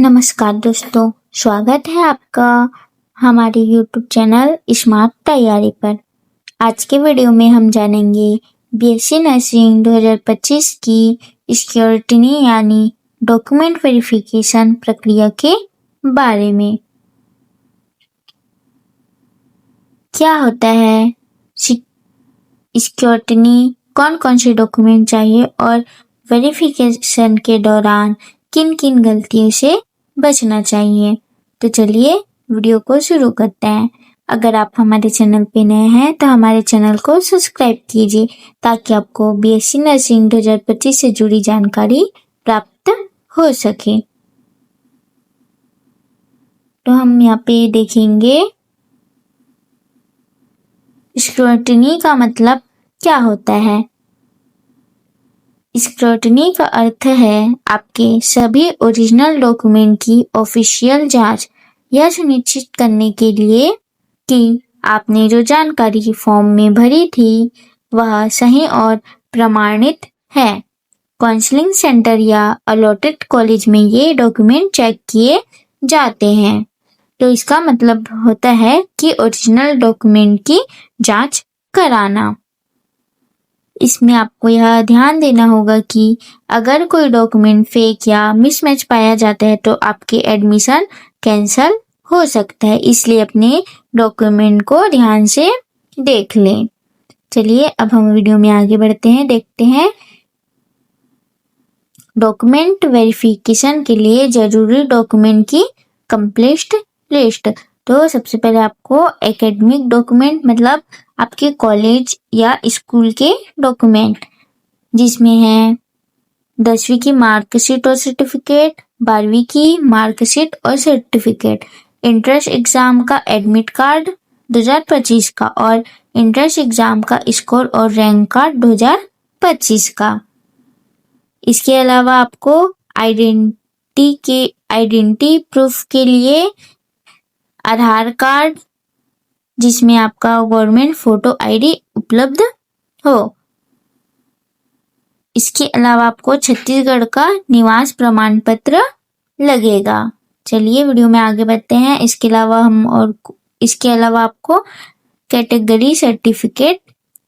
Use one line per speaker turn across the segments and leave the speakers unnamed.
नमस्कार दोस्तों, स्वागत है आपका हमारे YouTube चैनल स्मार्ट तैयारी पर। आज के वीडियो में हम जानेंगे बीएससी नर्सिंग 2025 की स्क्रूटनी यानी डॉक्यूमेंट वेरिफिकेशन प्रक्रिया के बारे में। क्या होता है स्क्रूटनी, कौन कौन से डॉक्यूमेंट चाहिए और वेरिफिकेशन के दौरान किन किन गलतियों से बचना चाहिए। तो चलिए वीडियो को शुरू करते हैं। अगर आप हमारे चैनल पे नए हैं तो हमारे चैनल को सब्सक्राइब कीजिए ताकि आपको बीएससी नर्सिंग 2025 से जुड़ी जानकारी प्राप्त हो सके। तो हम यहाँ पे देखेंगे स्क्रूटनी का मतलब क्या होता है। स्क्रूटनी का अर्थ है आपके सभी ओरिजिनल डॉक्यूमेंट की ऑफिशियल जांच, यह सुनिश्चित करने के लिए कि आपने जो जानकारी फॉर्म में भरी थी वह सही और प्रमाणित है। काउंसलिंग सेंटर या अलॉटेड कॉलेज में ये डॉक्यूमेंट चेक किए जाते हैं। तो इसका मतलब होता है कि ओरिजिनल डॉक्यूमेंट की जांच कराना। इसमें आपको यह ध्यान देना होगा कि अगर कोई डॉक्यूमेंट फेक या मिसमैच पाया जाता है तो आपके एडमिशन कैंसिल हो सकता है, इसलिए अपने डॉक्यूमेंट को ध्यान से देख लें। चलिए अब हम वीडियो में आगे बढ़ते हैं, देखते हैं डॉक्यूमेंट वेरिफिकेशन के लिए जरूरी डॉक्यूमेंट की कंप्लीट लिस्ट। तो सबसे पहले आपको एकेडमिक डॉक्यूमेंट मतलब आपके कॉलेज या स्कूल के डॉक्यूमेंट, जिसमें है 10वीं की मार्कशीट और सर्टिफिकेट, 12वीं की मार्कशीट और सर्टिफिकेट, इंट्रेंस एग्जाम का एडमिट कार्ड 2025 का और इंट्रेंस एग्जाम का स्कोर और रैंक कार्ड 2025 का। इसके अलावा आपको आइडेंटिटी प्रूफ के लिए आधार कार्ड, जिसमें आपका गवर्नमेंट फोटो आईडी उपलब्ध हो। इसके अलावा आपको छत्तीसगढ़ का निवास प्रमाण पत्र लगेगा। चलिए वीडियो में आगे बढ़ते हैं। इसके अलावा आपको कैटेगरी सर्टिफिकेट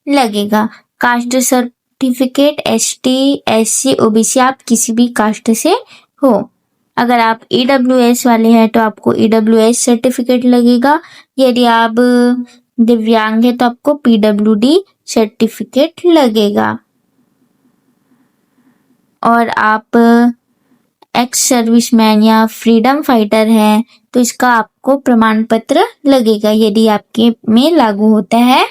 लगेगा। Caste certificate ST, SC, OBC, आप किसी भी कास्ट से हो। अगर आप ईडब्ल्यूएस वाले हैं तो आपको ईडब्ल्यूएस सर्टिफिकेट लगेगा। यदि आप दिव्यांग है तो आपको पीडब्ल्यूडी सर्टिफिकेट लगेगा। और आप एक्स सर्विसमैन या फ्रीडम फाइटर हैं तो इसका आपको प्रमाण पत्र लगेगा, यदि आपके में लागू होता है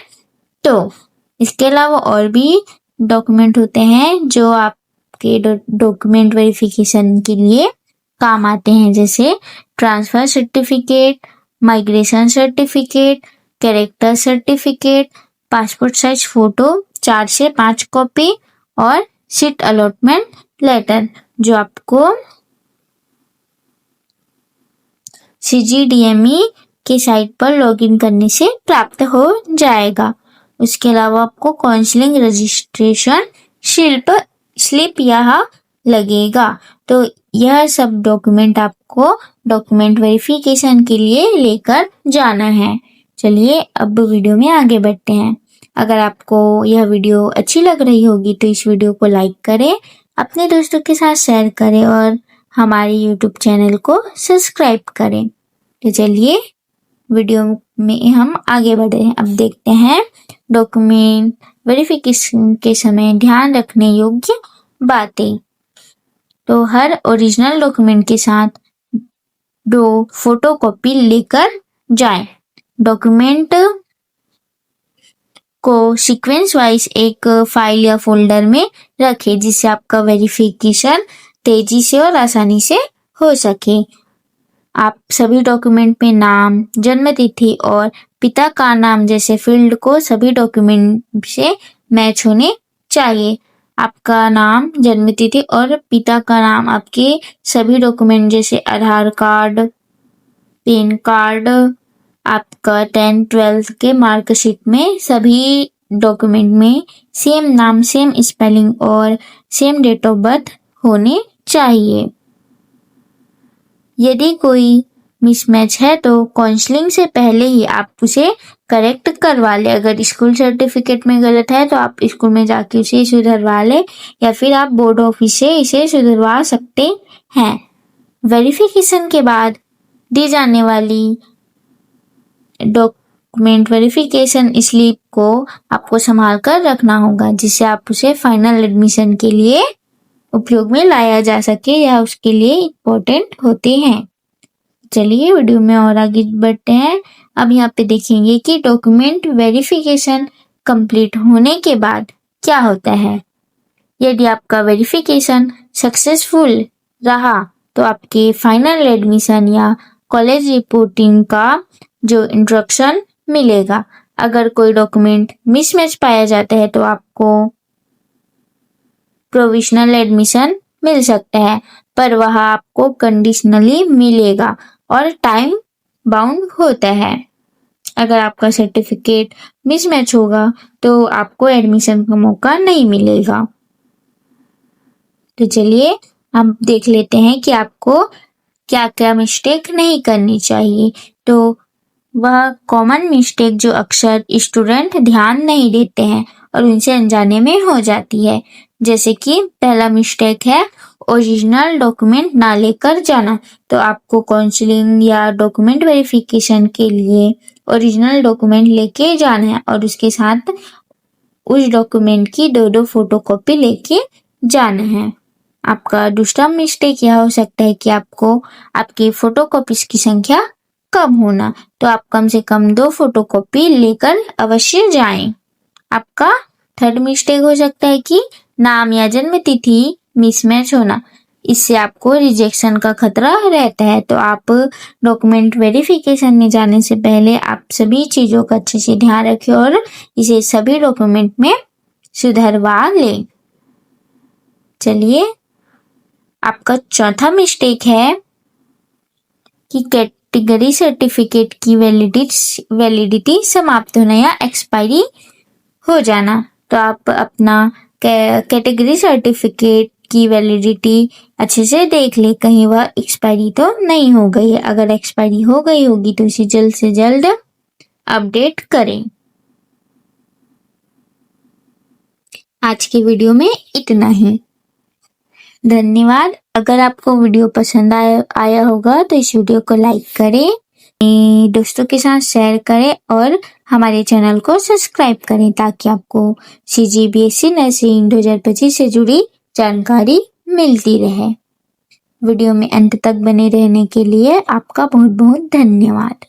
तो। इसके अलावा और भी डॉक्यूमेंट होते हैं जो आपके डॉक्यूमेंट वेरिफिकेशन के लिए काम आते हैं, जैसे transfer certificate, migration certificate, character certificate, passport size photo 4 से 5 कॉपी और सीट अलॉटमेंट लेटर, जो आपको CGDME के साइट पर लॉगिन करने से प्राप्त हो जाएगा। उसके अलावा आपको काउंसलिंग रजिस्ट्रेशन स्लिप यहाँ लगेगा। तो यह सब डॉक्यूमेंट आपको डॉक्यूमेंट वेरिफिकेशन के लिए लेकर जाना है। चलिए अब वीडियो में आगे बढ़ते हैं। अगर आपको यह वीडियो अच्छी लग रही होगी तो इस वीडियो को लाइक करें, अपने दोस्तों के साथ शेयर करें और हमारे YouTube चैनल को सब्सक्राइब करें। तो चलिए वीडियो में हम आगे बढ़े हैं। अब देखते हैं डॉक्यूमेंट वेरिफिकेशन के समय ध्यान रखने योग्य बातें। तो हर ओरिजिनल डॉक्यूमेंट के साथ 2 फोटोकॉपी लेकर जाएं। डॉक्यूमेंट को सीक्वेंस वाइज एक फाइल या फोल्डर में रखें, जिससे आपका वेरिफिकेशन तेजी से और आसानी से हो सके। आप सभी डॉक्यूमेंट में नाम, जन्म तिथि और पिता का नाम जैसे फील्ड को सभी डॉक्यूमेंट से मैच होने चाहिए। आपका नाम, जन्म तिथि और पिता का नाम आपके सभी डॉक्यूमेंट जैसे आधार कार्ड, पैन कार्ड, आपका 10th-12th के मार्कशीट में सभी डॉक्यूमेंट में सेम नाम, सेम स्पेलिंग और सेम डेट ऑफ बर्थ होने चाहिए। यदि कोई मिसमैच है तो काउंसलिंग से पहले ही आप उसे करेक्ट करवा ले। अगर स्कूल सर्टिफिकेट में गलत है तो आप स्कूल में जाके उसे सुधरवा ले या फिर आप बोर्ड ऑफिस से इसे सुधरवा सकते हैं। वेरिफिकेशन के बाद दी जाने वाली डॉक्यूमेंट वेरिफिकेशन स्लिप को आपको संभाल कर रखना होगा, जिससे आप उसे फाइनल एडमिशन के लिए उपयोग में लाया जा सके या उसके लिए इम्पोर्टेंट होते हैं। चलिए वीडियो में और आगे बढ़ते हैं। अब यहाँ पे देखेंगे कि डॉक्यूमेंट वेरिफिकेशन कंप्लीट होने के बाद क्या होता है। यदि आपका वेरिफिकेशन सक्सेसफुल रहा तो आपके फाइनल एडमिशन या कॉलेज रिपोर्टिंग का जो इंस्ट्रक्शन मिलेगा। अगर कोई डॉक्यूमेंट मिसमैच पाया जाता है तो आपको प्रोविजनल एडमिशन मिल सकता है, पर वह आपको कंडीशनली मिलेगा और टाइम बाउंड होता है। अगर आपका सर्टिफिकेट मिसमैच होगा तो आपको एडमिशन का मौका नहीं मिलेगा। तो चलिए हम देख लेते हैं कि आपको क्या क्या मिस्टेक नहीं करनी चाहिए। तो वह कॉमन मिस्टेक जो अक्सर स्टूडेंट ध्यान नहीं देते हैं और उनसे अनजाने में हो जाती है, जैसे कि पहला मिस्टेक है ओरिजिनल डॉक्यूमेंट ना लेकर जाना। तो आपको काउंसलिंग या डॉक्यूमेंट वेरिफिकेशन के लिए ओरिजिनल डॉक्यूमेंट लेके जाना है और उसके साथ उस डॉक्यूमेंट की 2 फोटोकॉपी लेके जाना है। आपका दूसरा मिस्टेक यह हो सकता है कि आपको आपकी फोटोकॉपीज की संख्या कम होना, तो आप कम से कम 2 फोटोकॉपी लेकर अवश्य जाएं। आपका थर्ड मिस्टेक हो सकता है कि नाम या जन्म तिथि मिसमैच होना, इससे आपको रिजेक्शन का खतरा रहता है। तो आप डॉक्यूमेंट वेरिफिकेशन में जाने से पहले आप सभी चीज़ों का अच्छे से ध्यान रखें और इसे सभी डॉक्यूमेंट में सुधरवा लें। चलिए आपका चौथा मिस्टेक है कि कैटेगरी सर्टिफिकेट की वैलिडिटी समाप्त होना या एक्सपायरी हो जाना। तो आप अपना कैटेगरी सर्टिफिकेट की वैलिडिटी अच्छे से देख ले, कहीं वह एक्सपायरी तो नहीं हो गई है। अगर एक्सपायरी हो गई होगी तो इसे जल्द से जल्द अपडेट करें। आज के वीडियो में इतना ही। धन्यवाद। अगर आपको वीडियो पसंद आया होगा तो इस वीडियो को लाइक करें, दोस्तों के साथ शेयर करें और हमारे चैनल को सब्सक्राइब करें ताकि आपको CGBSE नर्सिंग 2025 से जुड़ी जानकारी मिलती रहे। वीडियो में अंत तक बने रहने के लिए आपका बहुत बहुत धन्यवाद।